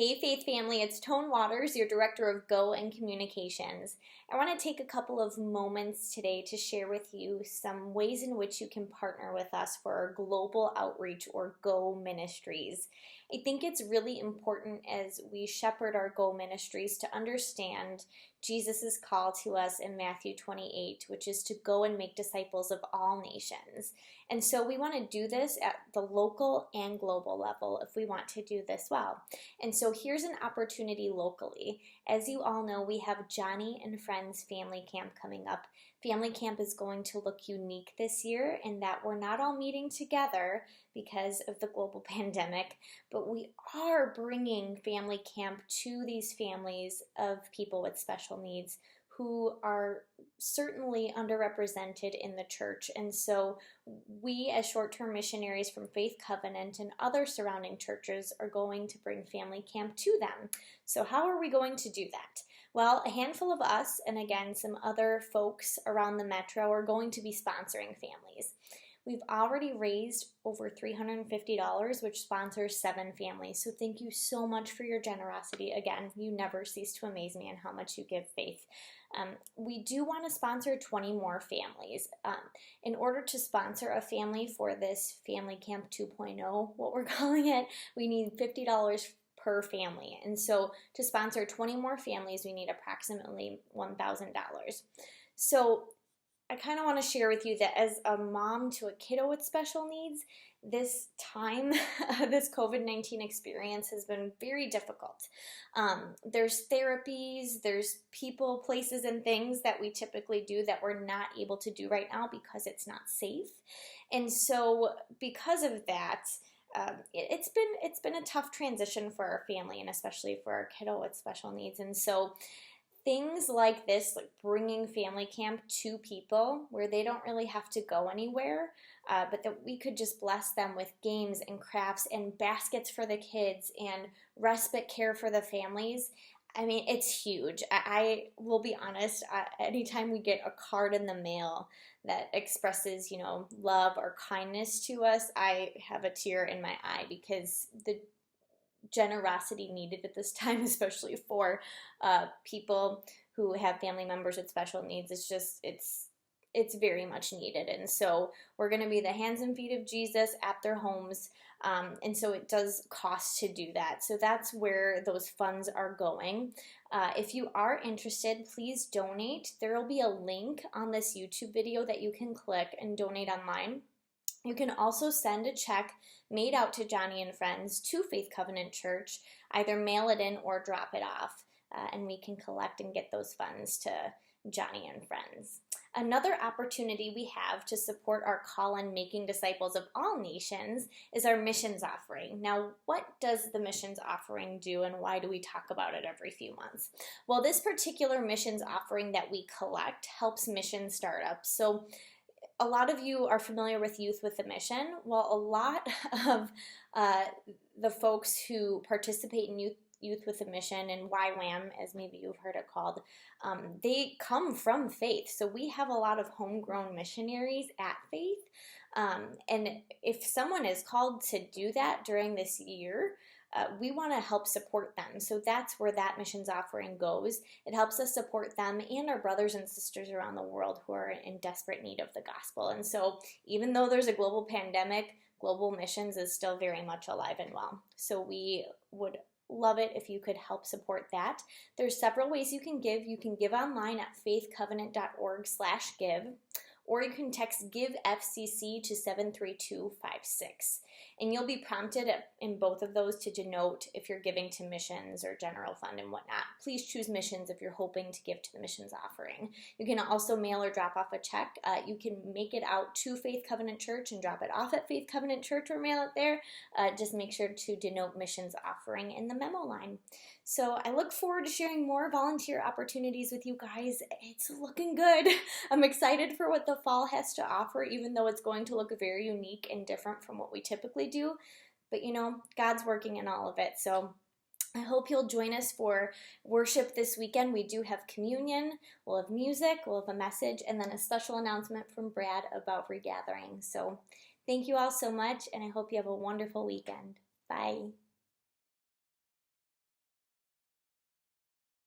Hey Faith family, it's Tone Waters, your Director of Go and Communications. I want to take a couple of moments today to share with you some ways in which you can partner with us for our global outreach or Go ministries. I think it's really important as we shepherd our Go ministries to understand Jesus' call to us in Matthew 28, which is to go and make disciples of all nations. And so we want to do this at the local and global level if we want to do this well. And so here's an opportunity locally. As you all know, we have Johnny and Friends Family Camp coming up. Family Camp is going to look unique this year in that we're not all meeting together because of the global pandemic, but we are bringing Family Camp to these families of people with special needs who are certainly underrepresented in the church. And so we, as short-term missionaries from Faith Covenant and other surrounding churches, are going to bring Family Camp to them. So how are we going to do that? Well, a handful of us, and again, some other folks around the metro, are going to be sponsoring families. We've already raised over $350, which sponsors 7 families. So thank you so much for your generosity. Again, you never cease to amaze me in how much you give, Faith. We do want to sponsor 20 more families. In order to sponsor a family for this Family Camp 2.0, what we're calling it, we need $50 per family. And so to sponsor 20 more families, we need approximately $1,000. So I kind of want to share with you that as a mom to a kiddo with special needs, this time, this COVID-19 experience has been very difficult. There's therapies, there's people, places, and things that we typically do that we're not able to do right now because it's not safe. And so because of that, it's been a tough transition for our family and especially for our kiddo with special needs. And so things like this, like bringing Family Camp to people where they don't really have to go anywhere, but that we could just bless them with games and crafts and baskets for the kids and respite care for the families. I mean, it's huge. I will be honest, anytime we get a card in the mail that expresses, love or kindness to us, I have a tear in my eye because the generosity needed at this time, especially for people who have family members with special needs, it's very much needed. And so we're going to be the hands and feet of Jesus at their homes, and so it does cost to do that. So that's where those funds are going. If you are interested, please donate. There will be a link on this YouTube video that you can click and donate online. You can also send a check made out to Johnny and Friends to Faith Covenant Church, either mail it in or drop it off, and we can collect and get those funds to Johnny and Friends. Another opportunity we have to support our call on making disciples of all nations is our missions offering. Now, what does the missions offering do and why do we talk about it every few months? Well, this particular missions offering that we collect helps mission startups. So a lot of you are familiar with Youth with a Mission. Well, a lot of the folks who participate in Youth with a Mission and YWAM, as maybe you've heard it called, they come from Faith. So we have a lot of homegrown missionaries at Faith. And if someone is called to do that during this year, we want to help support them. So that's where that missions offering goes. It helps us support them and our brothers and sisters around the world who are in desperate need of the gospel. And so even though there's a global pandemic, global missions is still very much alive and well. So we would love it if you could help support that. There's several ways you can give. You can give online at faithcovenant.org/give. Or you can text Give FCC to 73256. And you'll be prompted in both of those to denote if you're giving to missions or general fund and whatnot. Please choose missions if you're hoping to give to the missions offering. You can also mail or drop off a check. You can make it out to Faith Covenant Church and drop it off at Faith Covenant Church or mail it there. Just make sure to denote missions offering in the memo line. So I look forward to sharing more volunteer opportunities with you guys. It's looking good. I'm excited for what the fall has to offer, even though it's going to look very unique and different from what we typically do. But God's working in all of it. So I hope you'll join us for worship this weekend. We do have communion, we'll have music, we'll have a message, and then a special announcement from Brad about regathering. So thank you all so much, and I hope you have a wonderful weekend. Bye.